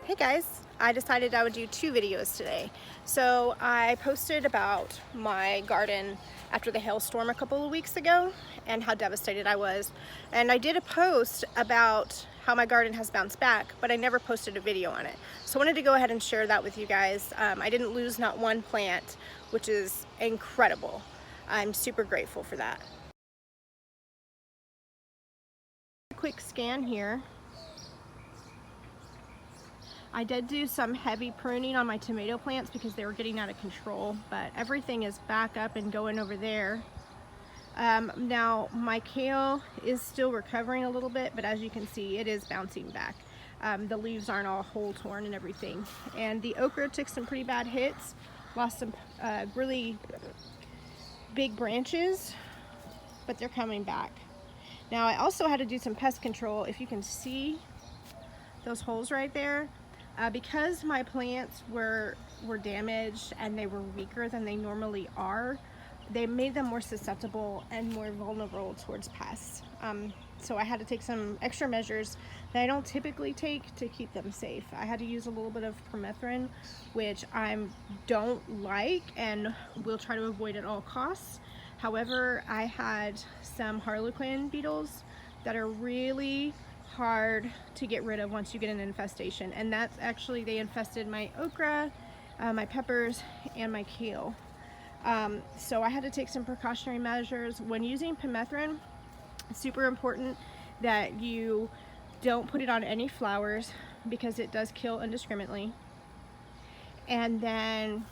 Hey guys, I decided I would do two videos today. So I posted about my garden after the hailstorm a couple of weeks ago and how devastated I was. And I did a post about how my garden has bounced back, but I never posted a video on it. So I wanted to go ahead and share that with you guys. I didn't lose not one plant, which is incredible. I'm super grateful for that. Quick scan here. I did do some heavy pruning on my tomato plants because they were getting out of control, but everything is back up and going over there. Now my kale is still recovering a little bit, but as you can see, it is bouncing back. The leaves aren't all hole torn and everything. And the okra took some pretty bad hits, lost some really big branches, but they're coming back. Now I also had to do some pest control. If you can see those holes right there, because my plants were damaged and they were weaker than they normally are, they made them more susceptible and more vulnerable towards pests. So I had to take some extra measures that I don't typically take to keep them safe. I had to use a little bit of permethrin, which I don't like and will try to avoid at all costs. However, I had some Harlequin beetles that are really hard to get rid of once you get an infestation, and that's actually, they infested my okra, my peppers, and my kale. So I had to take some precautionary measures when using permethrin. It's super important that you don't put it on any flowers because it does kill indiscriminately. And then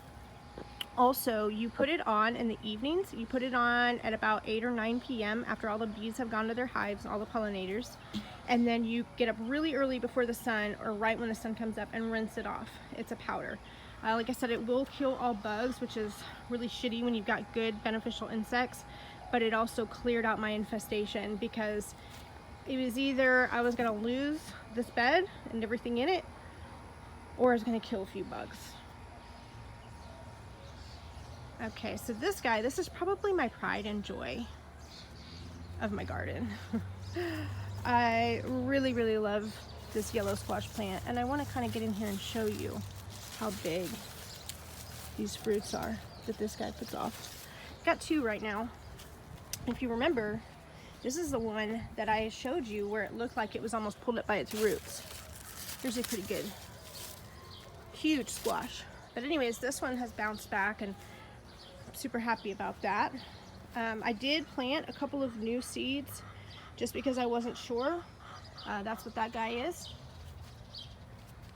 also, you put it on in the evenings. You put it on at about 8 or 9 p.m. after all the bees have gone to their hives, all the pollinators. And then you get up really early before the sun, or right when the sun comes up, and rinse it off. It's a powder. Like I said, it will kill all bugs, which is really shitty when you've got good beneficial insects. But it also cleared out my infestation because it was either I was going to lose this bed and everything in it, or I was going to kill a few bugs. Okay, so this guy, this is probably my pride and joy of my garden. I really, really love this yellow squash plant, and I want to kind of get in here and show you how big these fruits are that this guy puts off. Got two right now. If you remember, this is the one that I showed you where it looked like it was almost pulled up by its roots. Here's a pretty good, huge squash. But anyways, this one has bounced back, and super happy about that. I did plant a couple of new seeds just because I wasn't sure. That's what that guy is.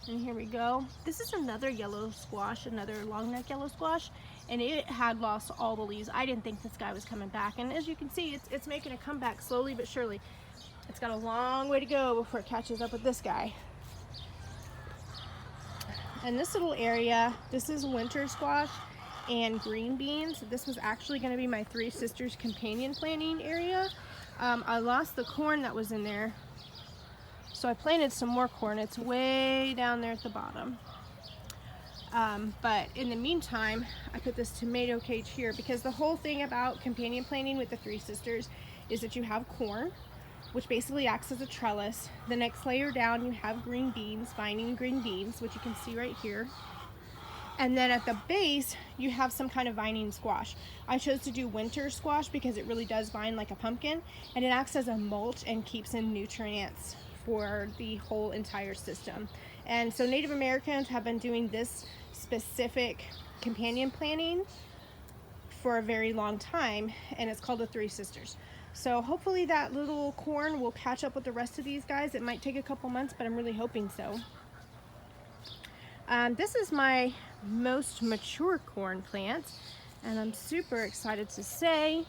And here we go. This is another yellow squash, another long neck yellow squash, and it had lost all the leaves. I didn't think this guy was coming back, and as you can see, it's making a comeback slowly but surely. It's got a long way to go before it catches up with this guy. And this little area, this is winter squash and green beans. This was actually going to be my three sisters companion planting area. I lost the corn that was in there, so I planted some more corn. It's way down there at the bottom. But in the meantime, I put this tomato cage here because the whole thing about companion planting with the three sisters is that you have corn, which basically acts as a trellis. The next layer down, you have green beans, vining green beans, which you can see right here. And then at the base, you have some kind of vining squash. I chose to do winter squash because it really does vine like a pumpkin, and it acts as a mulch and keeps in nutrients for the whole entire system. And so Native Americans have been doing this specific companion planting for a very long time, and it's called the Three Sisters. So hopefully that little corn will catch up with the rest of these guys. It might take a couple months, but I'm really hoping so. This is my most mature corn plant, and I'm super excited to say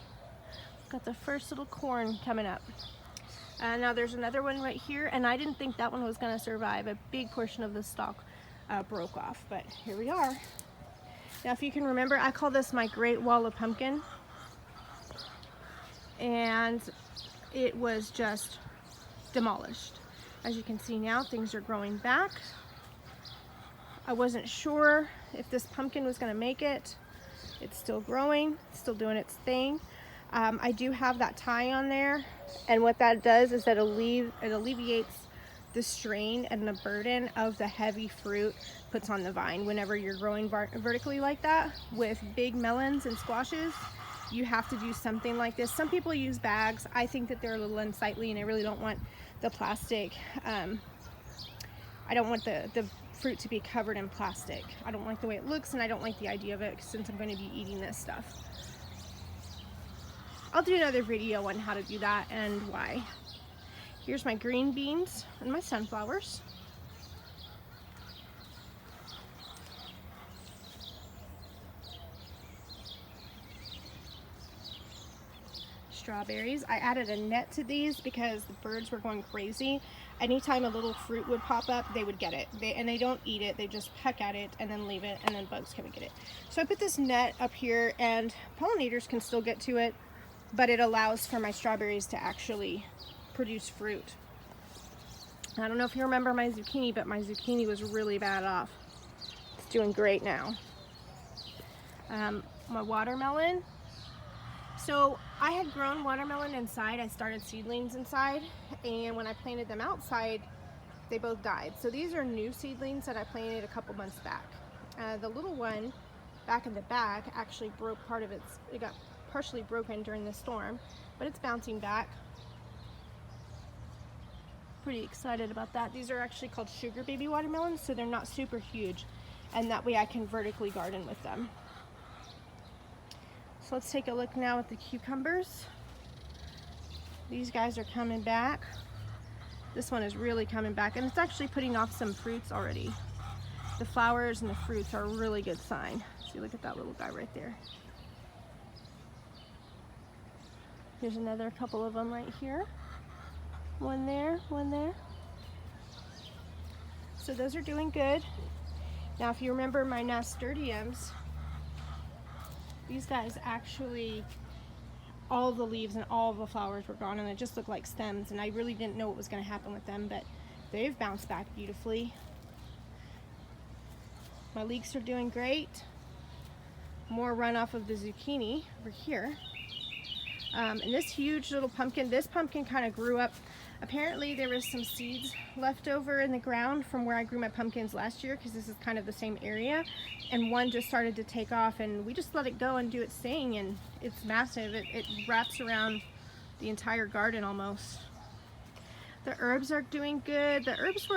got the first little corn coming up. Now there's another one right here, and I didn't think that one was going to survive. A big portion of the stalk broke off, but here we are. Now if you can remember, I call this my Great Wall of Pumpkin, and it was just demolished. As you can see now, things are growing back. I wasn't sure if this pumpkin was going to make it. It's still growing, still doing its thing. I do have that tie on there, and what that does is that it alleviates the strain and the burden of the heavy fruit puts on the vine. Whenever you're growing vertically like that with big melons and squashes, you have to do something like this. Some people use bags. I think that they're a little unsightly, and I really don't want the plastic. I don't want the fruit to be covered in plastic. I don't like the way it looks, and I don't like the idea of it since I'm going to be eating this stuff. I'll do another video on how to do that and why. Here's my green beans and my sunflowers. Strawberries. I added a net to these because the birds were going crazy. Anytime a little fruit would pop up, they would get it. They don't eat it, they just peck at it and then leave it, and then bugs come and get it. So I put this net up here, and pollinators can still get to it, but it allows for my strawberries to actually produce fruit. I don't know if you remember my zucchini, but my zucchini was really bad off. It's doing great now. My watermelon. So I had grown watermelon inside. I started seedlings inside, and when I planted them outside, they both died. So these are new seedlings that I planted a couple months back. The little one back in the back actually broke part of it got partially broken during the storm, but it's bouncing back. Pretty excited about that. These are actually called sugar baby watermelons, so they're not super huge, and that way I can vertically garden with them. So let's take a look now at the cucumbers. These guys are coming back. This one is really coming back, and it's actually putting off some fruits already. The flowers and the fruits are a really good sign. See, look at that little guy right there. Here's another couple of them right here. One there, one there. So those are doing good. Now, if you remember my nasturtiums, these guys actually, all the leaves and all the flowers were gone, and it just looked like stems, and I really didn't know what was going to happen with them, but they've bounced back beautifully. My leeks are doing great. More runoff of the zucchini over here. And this huge little pumpkin, this pumpkin kind of grew up. Apparently there was some seeds left over in the ground from where I grew my pumpkins last year, because this is kind of the same area, and one just started to take off, and we just let it go and do its thing, and it's massive. It wraps around the entire garden almost. The herbs are doing good. The herbs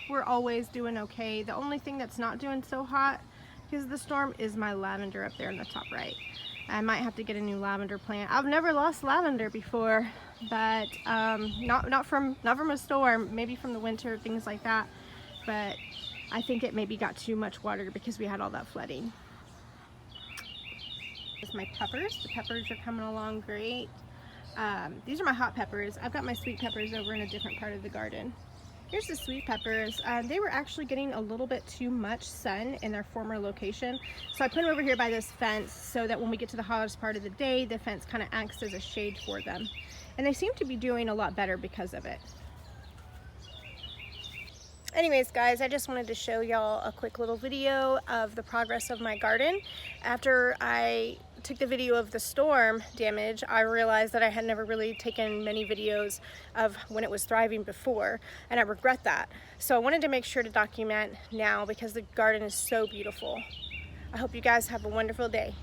were always doing okay. The only thing that's not doing so hot because of the storm is my lavender up there in the top right. I might have to get a new lavender plant. I've never lost lavender before, but not from a storm, maybe from the winter, things like that. But I think it maybe got too much water because we had all that flooding. Here's my peppers. The peppers are coming along great. These are my hot peppers. I've got my sweet peppers over in a different part of the garden. Here's the sweet peppers. They were actually getting a little bit too much sun in their former location. So I put them over here by this fence so that when we get to the hottest part of the day, the fence kind of acts as a shade for them. And they seem to be doing a lot better because of it. Anyways, guys, I just wanted to show y'all a quick little video of the progress of my garden. After I took the video of the storm damage, I realized that I had never really taken many videos of when it was thriving before, and I regret that. So I wanted to make sure to document now because the garden is so beautiful. I hope you guys have a wonderful day.